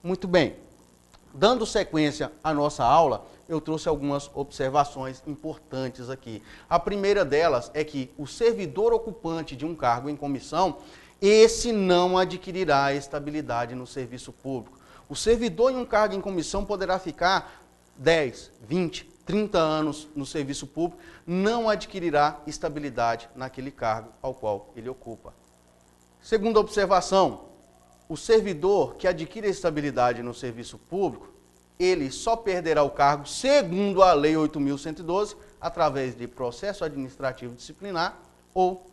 Muito bem. Dando sequência à nossa aula, eu trouxe algumas observações importantes aqui. A primeira delas é que o servidor ocupante de um cargo em comissão, esse não adquirirá estabilidade no serviço público. O servidor em um cargo em comissão poderá ficar 10, 20, 30 anos no serviço público, não adquirirá estabilidade naquele cargo ao qual ele ocupa. Segunda observação, o servidor que adquire estabilidade no serviço público, ele só perderá o cargo, segundo a Lei 8.112, através de processo administrativo disciplinar ou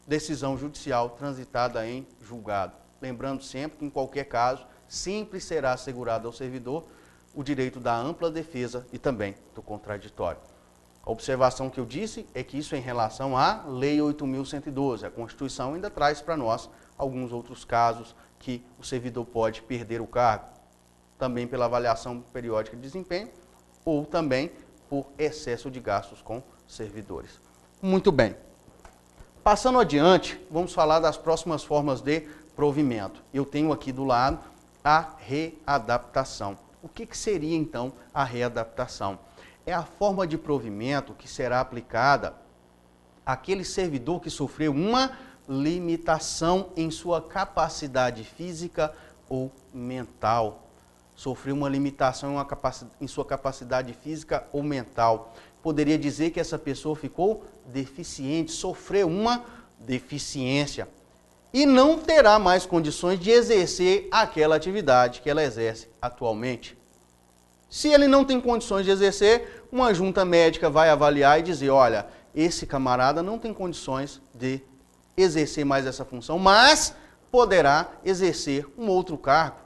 decisão judicial transitada em julgado. Lembrando sempre que, em qualquer caso, sempre será assegurado ao servidor o direito da ampla defesa e também do contraditório. A observação que eu disse é que isso é em relação à Lei 8.112. A Constituição ainda traz para nós alguns outros casos que o servidor pode perder o cargo, também pela avaliação periódica de desempenho ou também por excesso de gastos com servidores. Muito bem. Passando adiante, vamos falar das próximas formas de provimento. Eu tenho aqui do lado a readaptação. O que seria, então, a readaptação? É a forma de provimento que será aplicada àquele servidor que sofreu uma limitação em sua capacidade física ou mental. Sofreu uma limitação em sua capacidade física ou mental. Poderia dizer que essa pessoa ficou deficiente, sofreu uma deficiência e não terá mais condições de exercer aquela atividade que ela exerce atualmente. Se ele não tem condições de exercer, uma junta médica vai avaliar e dizer, olha, esse camarada não tem condições de exercer mais essa função, mas poderá exercer um outro cargo.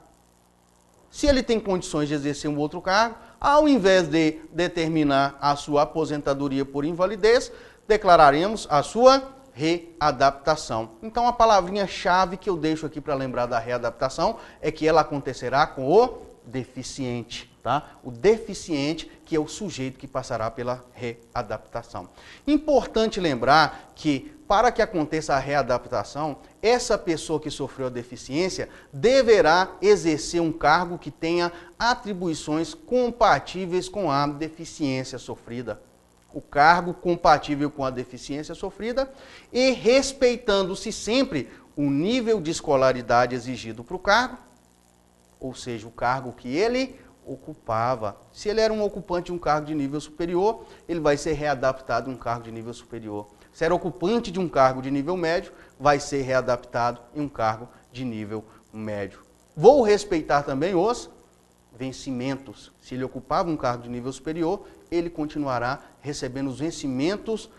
Se ele tem condições de exercer um outro cargo, ao invés de determinar a sua aposentadoria por invalidez, declararemos a sua readaptação. Então, a palavrinha-chave que eu deixo aqui para lembrar da readaptação é que ela acontecerá com o deficiente, tá? O deficiente que é o sujeito que passará pela readaptação. Importante lembrar que, para que aconteça a readaptação, essa pessoa que sofreu a deficiência deverá exercer um cargo que tenha atribuições compatíveis com a deficiência sofrida. O cargo compatível com a deficiência sofrida e respeitando-se sempre o nível de escolaridade exigido para o cargo, ou seja, o cargo que ele ocupava. Se ele era um ocupante de um cargo de nível superior, ele vai ser readaptado em um cargo de nível superior. Se era ocupante de um cargo de nível médio, vai ser readaptado em um cargo de nível médio. Vou respeitar também os vencimentos. Se ele ocupava um cargo de nível superior, ele continuará recebendo os vencimentos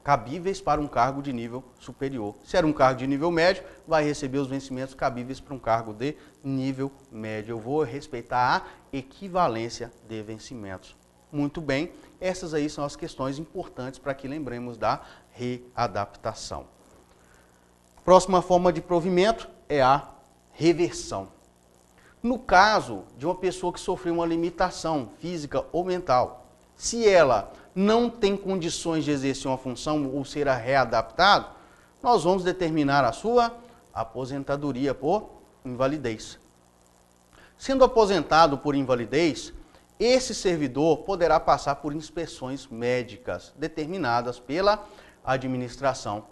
cabíveis para um cargo de nível superior. Se era um cargo de nível médio, vai receber os vencimentos cabíveis para um cargo de nível médio. Eu vou respeitar a equivalência de vencimentos. Muito bem, essas aí são as questões importantes para que lembremos da readaptação. Próxima forma de provimento é a reversão. No caso de uma pessoa que sofreu uma limitação física ou mental, se ela não tem condições de exercer uma função ou ser readaptado, nós vamos determinar a sua aposentadoria por invalidez. Sendo aposentado por invalidez, esse servidor poderá passar por inspeções médicas determinadas pela administração.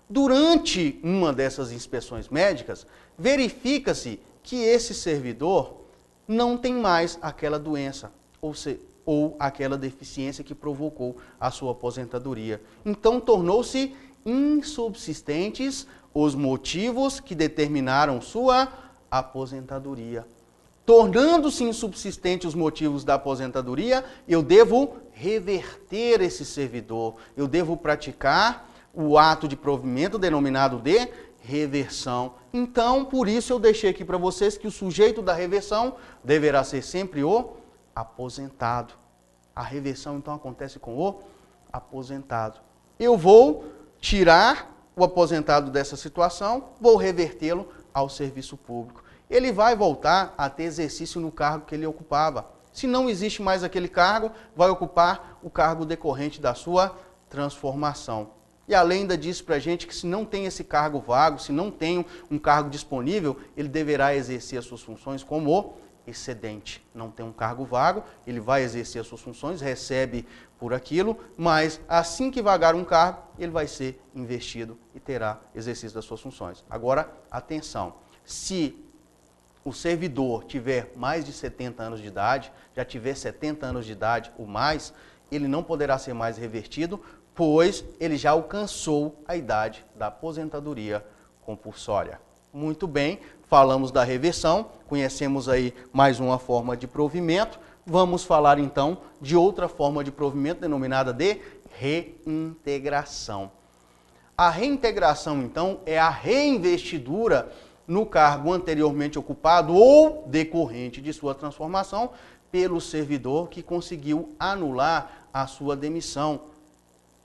Durante uma dessas inspeções médicas, verifica-se que esse servidor não tem mais aquela doença, ou aquela deficiência que provocou a sua aposentadoria. Então, tornou-se insubsistentes os motivos que determinaram sua aposentadoria. Tornando-se insubsistentes os motivos da aposentadoria, eu devo reverter esse servidor, eu devo praticar o ato de provimento denominado de reversão. Então, por isso eu deixei aqui para vocês que o sujeito da reversão deverá ser sempre o aposentado. A reversão, então, acontece com o aposentado. Eu vou tirar o aposentado dessa situação, vou revertê-lo ao serviço público. Ele vai voltar a ter exercício no cargo que ele ocupava. Se não existe mais aquele cargo, vai ocupar o cargo decorrente da sua transformação. E além ainda disse para a gente que se não tem esse cargo vago, se não tem um cargo disponível, ele deverá exercer as suas funções como excedente. Não tem um cargo vago, ele vai exercer as suas funções, recebe por aquilo, mas assim que vagar um cargo, ele vai ser investido e terá exercício das suas funções. Agora, atenção, se o servidor tiver mais de 70 anos de idade, já tiver 70 anos de idade ou mais, ele não poderá ser mais revertido, pois ele já alcançou a idade da aposentadoria compulsória. Muito bem, falamos da reversão, conhecemos aí mais uma forma de provimento. Vamos falar então de outra forma de provimento denominada de reintegração. A reintegração, então, é a reinvestidura no cargo anteriormente ocupado ou decorrente de sua transformação pelo servidor que conseguiu anular a sua demissão,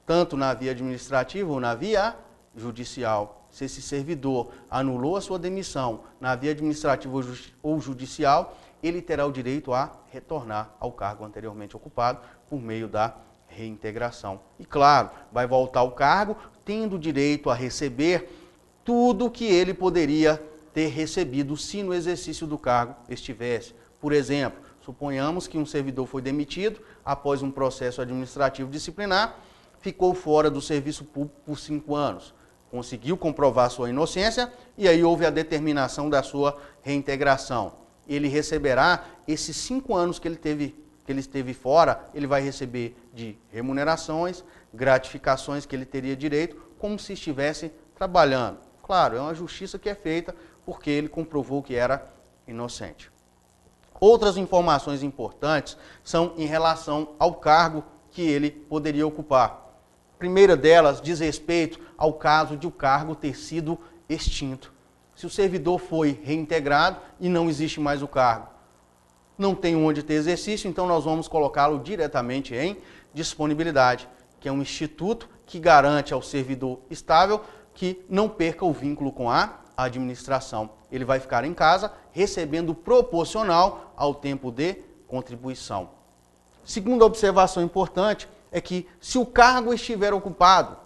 tanto na via administrativa ou na via judicial. Se esse servidor anulou a sua demissão na via administrativa ou judicial, ele terá o direito a retornar ao cargo anteriormente ocupado por meio da reintegração. E claro, vai voltar ao cargo tendo direito a receber tudo o que ele poderia ter recebido se no exercício do cargo estivesse. Por exemplo, suponhamos que um servidor foi demitido após um processo administrativo disciplinar, ficou fora do serviço público por 5 anos, conseguiu comprovar sua inocência e aí houve a determinação da sua reintegração. Ele receberá esses 5 anos que ele esteve fora, ele vai receber de remunerações, gratificações que ele teria direito, como se estivesse trabalhando. Claro, é uma justiça que é feita porque ele comprovou que era inocente. Outras informações importantes são em relação ao cargo que ele poderia ocupar. A primeira delas diz respeito ao caso de o cargo ter sido extinto. Se o servidor foi reintegrado e não existe mais o cargo, não tem onde ter exercício, então nós vamos colocá-lo diretamente em disponibilidade, que é um instituto que garante ao servidor estável que não perca o vínculo com a administração. Ele vai ficar em casa recebendo proporcional ao tempo de contribuição. Segunda observação importante é que se o cargo estiver ocupado,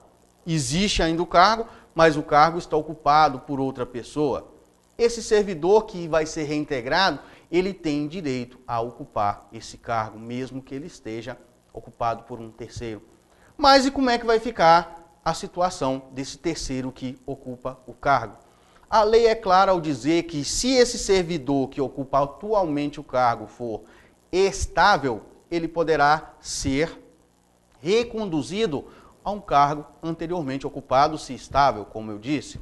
existe ainda o cargo, mas o cargo está ocupado por outra pessoa. Esse servidor que vai ser reintegrado, ele tem direito a ocupar esse cargo, mesmo que ele esteja ocupado por um terceiro. Mas e como é que vai ficar a situação desse terceiro que ocupa o cargo? A lei é clara ao dizer que se esse servidor que ocupa atualmente o cargo for estável, ele poderá ser reconduzido a um cargo anteriormente ocupado, se estável, como eu disse.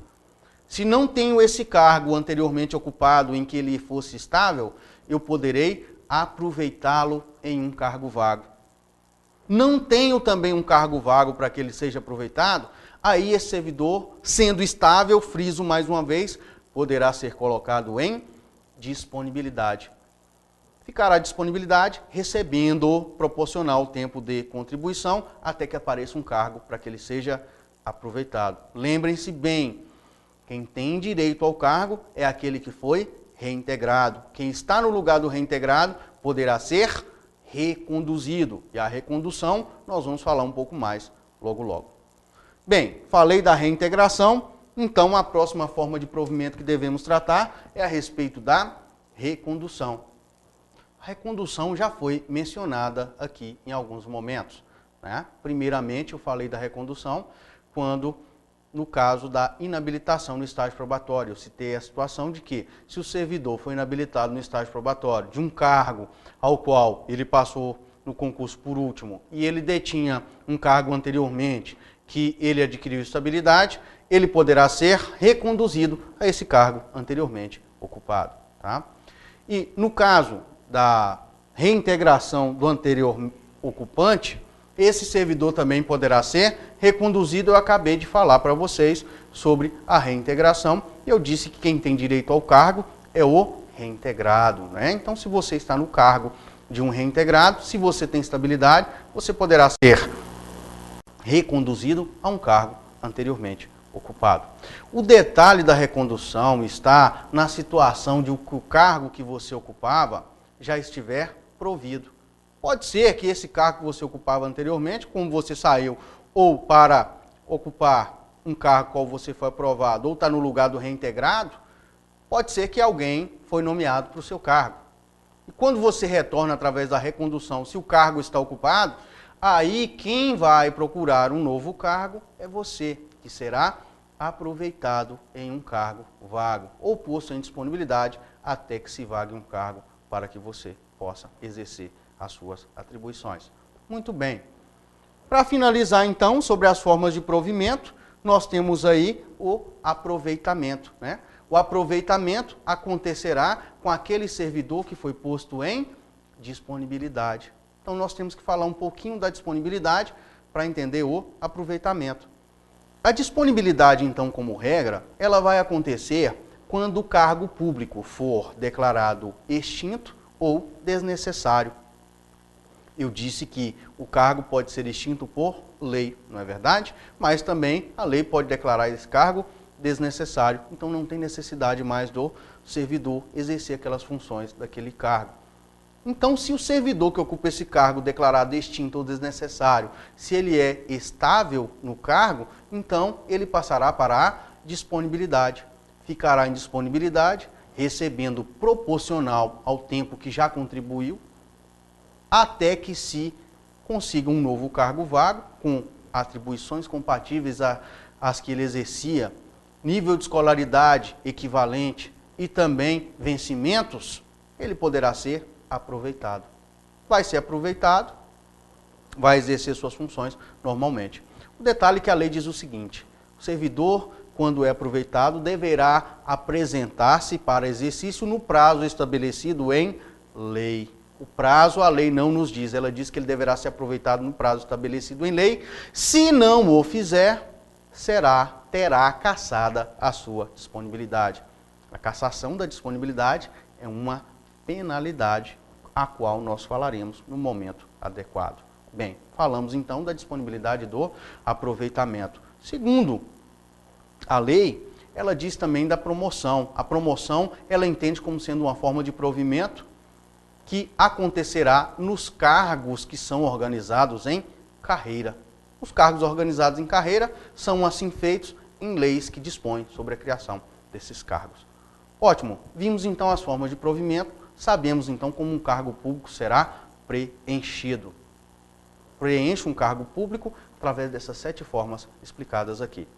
Se não tenho esse cargo anteriormente ocupado em que ele fosse estável, eu poderei aproveitá-lo em um cargo vago. Não tenho também um cargo vago para que ele seja aproveitado, aí esse servidor, sendo estável, friso mais uma vez, poderá ser colocado em disponibilidade. Ficará à disponibilidade recebendo proporcional tempo de contribuição até que apareça um cargo para que ele seja aproveitado. Lembrem-se bem, quem tem direito ao cargo é aquele que foi reintegrado. Quem está no lugar do reintegrado poderá ser reconduzido. E a recondução nós vamos falar um pouco mais logo logo. Bem, falei da reintegração, então a próxima forma de provimento que devemos tratar é a respeito da recondução. A recondução já foi mencionada aqui em alguns momentos, né? Primeiramente, eu falei da recondução quando, no caso da inabilitação no estágio probatório, eu citei a situação de que, se o servidor foi inabilitado no estágio probatório de um cargo ao qual ele passou no concurso por último e ele detinha um cargo anteriormente que ele adquiriu estabilidade, ele poderá ser reconduzido a esse cargo anteriormente ocupado, tá? E no caso da reintegração do anterior ocupante, esse servidor também poderá ser reconduzido. Eu acabei de falar para vocês sobre a reintegração. Eu disse que quem tem direito ao cargo é o reintegrado, né? Então, se você está no cargo de um reintegrado, se você tem estabilidade, você poderá ser reconduzido a um cargo anteriormente ocupado. O detalhe da recondução está na situação de que o cargo que você ocupava já estiver provido. Pode ser que esse cargo que você ocupava anteriormente, como você saiu ou para ocupar um cargo qual você foi aprovado ou está no lugar do reintegrado, pode ser que alguém foi nomeado para o seu cargo. E quando você retorna através da recondução, se o cargo está ocupado, aí quem vai procurar um novo cargo é você, que será aproveitado em um cargo vago ou posto em disponibilidade até que se vague um cargo para que você possa exercer as suas atribuições. Muito bem. Para finalizar, então, sobre as formas de provimento, nós temos aí o aproveitamento, né? O aproveitamento acontecerá com aquele servidor que foi posto em disponibilidade. Então, nós temos que falar um pouquinho da disponibilidade para entender o aproveitamento. A disponibilidade, então, como regra, ela vai acontecer quando o cargo público for declarado extinto ou desnecessário. Eu disse que o cargo pode ser extinto por lei, não é verdade? Mas também a lei pode declarar esse cargo desnecessário. Então não tem necessidade mais do servidor exercer aquelas funções daquele cargo. Então, se o servidor que ocupa esse cargo declarado extinto ou desnecessário, se ele é estável no cargo, então ele passará para a disponibilidade. Ficará em disponibilidade, recebendo proporcional ao tempo que já contribuiu, até que se consiga um novo cargo vago, com atribuições compatíveis às que ele exercia, nível de escolaridade equivalente e também vencimentos, ele poderá ser aproveitado. Vai ser aproveitado, vai exercer suas funções normalmente. O detalhe é que a lei diz o seguinte: o servidor, quando é aproveitado, deverá apresentar-se para exercício no prazo estabelecido em lei. O prazo a lei não nos diz, ela diz que ele deverá ser aproveitado no prazo estabelecido em lei. Se não o fizer, terá cassada a sua disponibilidade. A cassação da disponibilidade é uma penalidade, a qual nós falaremos no momento adequado. Bem, falamos então da disponibilidade do aproveitamento. Segundo a lei, ela diz também da promoção. A promoção, ela entende como sendo uma forma de provimento que acontecerá nos cargos que são organizados em carreira. Os cargos organizados em carreira são assim feitos em leis que dispõem sobre a criação desses cargos. Ótimo, vimos então as formas de provimento, sabemos então como um cargo público será preenchido. Preenche um cargo público através dessas 7 formas explicadas aqui.